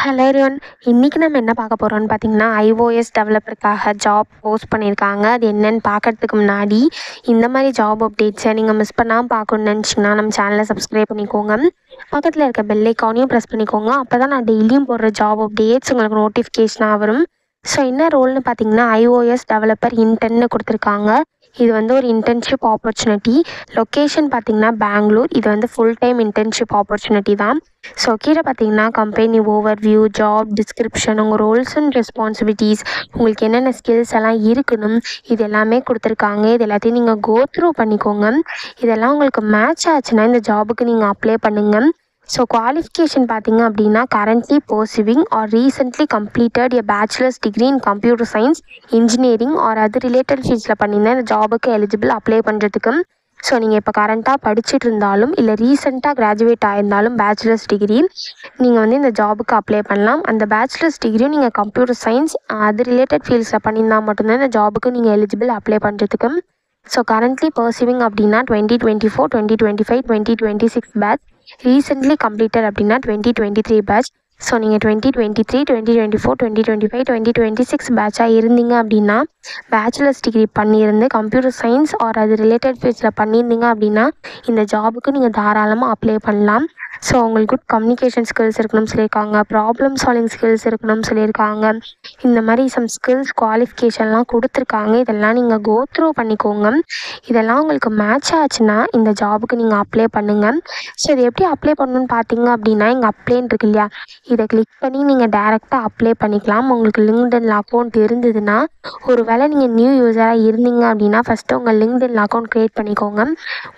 Hello everyone. இன்றைக்கி நம்ம என்ன பார்க்க போகிறோம்னு பார்த்தீங்கன்னா, iOS டெவலப்பருக்காக ஜாப் போஸ்ட் பண்ணியிருக்காங்க. அது என்னன்னு பார்க்கறதுக்கு முன்னாடி இந்த மாதிரி ஜாப் அப்டேட்ஸை நீங்கள் மிஸ் பண்ணாமல் பார்க்கணுன்னு நினச்சிங்கன்னா நம்ம சேனலை சப்ஸ்கிரைப் பண்ணிக்கோங்க. பக்கத்தில் இருக்க பெல் ஐக்கானையும் ப்ரெஸ் பண்ணிக்கோங்க. அப்போ தான் நான் டெய்லியும் போடுற ஜாப் அப்டேட்ஸ் உங்களுக்கு நோட்டிஃபிகேஷனாக வரும். ஸோ என்ன ரோல்னு பார்த்தீங்கன்னா, iOS டெவலப்பர் இன்டர்ன்னு கொடுத்துருக்காங்க. இது வந்து ஒரு இன்டர்ன்ஷிப் ஆப்பர்ச்சுனிட்டி. லொக்கேஷன் பார்த்தீங்கன்னா பெங்களூர். இது வந்து ஃபுல் டைம் இன்டர்ன்ஷிப் ஆப்பர்ச்சுனிட்டி தான். ஸோ கீழே பார்த்தீங்கன்னா கம்பெனி ஓவர்வியூ, ஜாப் டிஸ்கிரிப்ஷன், உங்கள் ரோல்ஸ் அண்ட் ரெஸ்பான்சிபிலிட்டிஸ், உங்களுக்கு என்னென்ன ஸ்கில்ஸ் எல்லாம் இருக்கணும், இது எல்லாமே கொடுத்துருக்காங்க. இது எல்லாத்தையும் நீங்கள் கோ த்ரூ பண்ணிக்கோங்க. இதெல்லாம் உங்களுக்கு மேட்ச் ஆச்சுன்னா இந்த ஜாபுக்கு நீங்கள் அப்ளை பண்ணுங்கள். ஸோ குவாலிஃபிகேஷன் பார்த்தீங்க அப்படின்னா currently pursuing or recently completed a bachelor's degree in computer science, engineering or அது ரிலேட்டட் ஃபீல்ட்ஸில் பண்ணியிருந்தா இந்த ஜாபுக்கு எலிஜிபிள் அப்ளை பண்ணுறதுக்கு. ஸோ நீங்கள் இப்போ கரண்ட்டாக படிச்சுட்டு இருந்தாலும் இல்லை ரீசெண்டாக கிராஜுவேட் ஆகியிருந்தாலும் பேச்சுலர்ஸ் டிகிரி நீங்கள் வந்து இந்த ஜாபுக்கு அப்ளை பண்ணலாம். அந்த பேச்சுலர்ஸ் டிகிரியும் நீங்கள் கம்ப்யூட்டர் சயின்ஸ் அது ரிலேட்டட் ஃபீல்ட்ஸில் பண்ணியிருந்தால் மட்டும்தான் இந்த ஜாபுக்கு நீங்கள் எலிஜிபிள் அப்ளை பண்ணுறதுக்கு. ஸோ கரண்ட்லி பர்சூவிங் அப்படின்னா 2024, 2025, 2026 பேட்ச், ரீசென்ட்லி கம்ப்ளீட்டட் அப்படின்னா 2023 பேட்ச். ஸோ நீங்கள் 2023, 2024, 2025, 2026 பேட்சாக இருந்தீங்க அப்படின்னா பேச்சுலர்ஸ் டிகிரி பண்ணியிருந்து கம்ப்யூட்டர் சயின்ஸ் ஆர் அது ரிலேட்டட் ஃபீல்ட்ஸில் பண்ணியிருந்தீங்க அப்படின்னா இந்த ஜாபுக்கு நீங்கள் தாராளமாக அப்ளை பண்ணலாம். ஸோ உங்களுக்கு குட் கம்யூனிகேஷன் ஸ்கில்ஸ் இருக்கணும்னு சொல்லியிருக்காங்க, ப்ராப்ளம் சால்விங் ஸ்கில்ஸ் இருக்கணும்னு சொல்லியிருக்காங்க. இந்த மாதிரி சம் ஸ்கில்ஸ் குவாலிஃபிகேஷன்லாம் கொடுத்துருக்காங்க. இதெல்லாம் நீங்கள் கோ த்ரூ பண்ணிக்கோங்க. இதெல்லாம் உங்களுக்கு மேட்ச் ஆச்சுன்னா இந்த ஜாபுக்கு நீங்கள் அப்ளை பண்ணுங்கள். ஸோ இது எப்படி அப்ளை பண்ணணும்னு பார்த்தீங்க அப்படின்னா இங்கே அப்ளைன்னு இருக்கு இல்லையா, இதை கிளிக் பண்ணி நீங்கள் டேரெக்டாக அப்ளை பண்ணிக்கலாம். உங்களுக்கு லிங்க்டின்ல அக்கௌண்ட் இருந்ததுன்னா, ஒரு வேளை நீங்கள் நியூ யூஸராக இருந்தீங்க அப்படின்னா ஃபஸ்ட்டு உங்கள் லிங்க்டின்ல அக்கௌண்ட் க்ரியேட் பண்ணிக்கோங்க.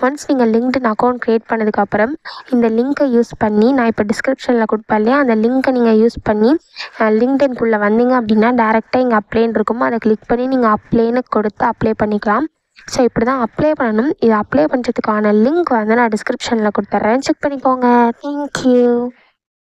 ஒன்ஸ் நீங்கள் லிங்க்டின் அக்கௌண்ட் க்ரியேட் பண்ணதுக்கப்புறம் இந்த லிங்க்கை யூஸ் பண்ணி நான் இப்போ டிஸ்கிரிப்ஷனில் கொடுப்பேன் இல்லையா, அந்த லிங்க்கை நீங்கள் யூஸ் பண்ணி லிங்க்டின்குள்ளே வந்தீங்க அப்படின்னா டேரெக்டாக இங்கே அப்ளைன்னு இருக்கும், அதை கிளிக் பண்ணி நீங்கள் அப்ளைன்னு கொடுத்து அப்ளை பண்ணிக்கலாம். ஸோ இப்படி தான் அப்ளை பண்ணணும். இது அப்ளை பண்ணுறதுக்கான லிங்க் வந்து நான் டிஸ்கிரிப்ஷனில் கொடுத்துட்றேன், செக் பண்ணிக்கோங்க. தேங்க்யூ.